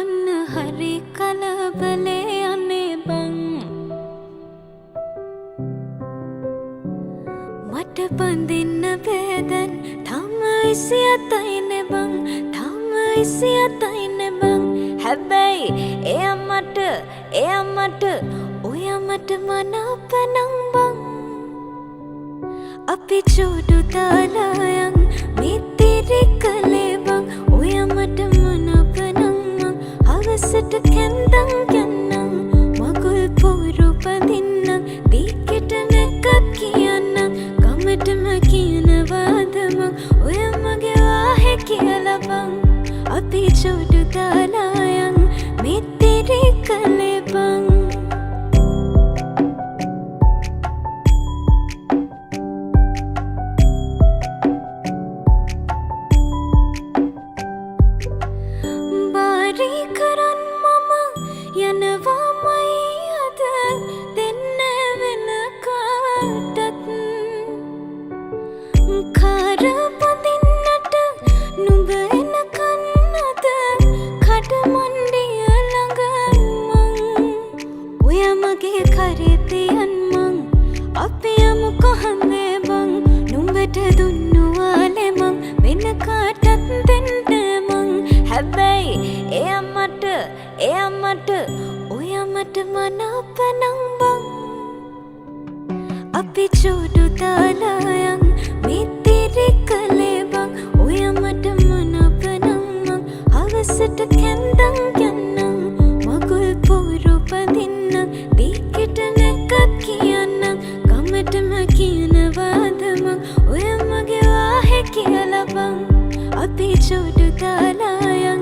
ඔන්න හරි කලබලේ අනේ බං මට බඳින්න බෑදැන් තම 27යිනේ බං තම 27යිනේ බං හැබැයි එයා මට ඔයා මට මනාපනම් බං අපි චෝඩු දාලා යන් මිත්තිරි කලේ බං ඔයා මට මනාපනම් මං හවසට කැන්දන් යන්නම් මගුල් පොරු පදින්නම් දීකට නැකත් කියන්නම් ගමටම කියනවාද මං ඔයා මගේ වාහේ කියලා බං අපි චෝඩු දාලා යන් මිත්තිරි කලේ බං ඔයා මට මනාපනම් බං අපි චෝඩු දාලා යන් මිත්තිරි කලේ බං ඔයා මට මනාපනම් මං හවසට කැන්දන් යන්නම් මගුල් පොරු පදින්නම් දීකට නැකත් කියන්නම් ගමටම කියනවාද මං ඔයා මගේ වාහේ කියලා බං අපි චෝඩු දාලා යන්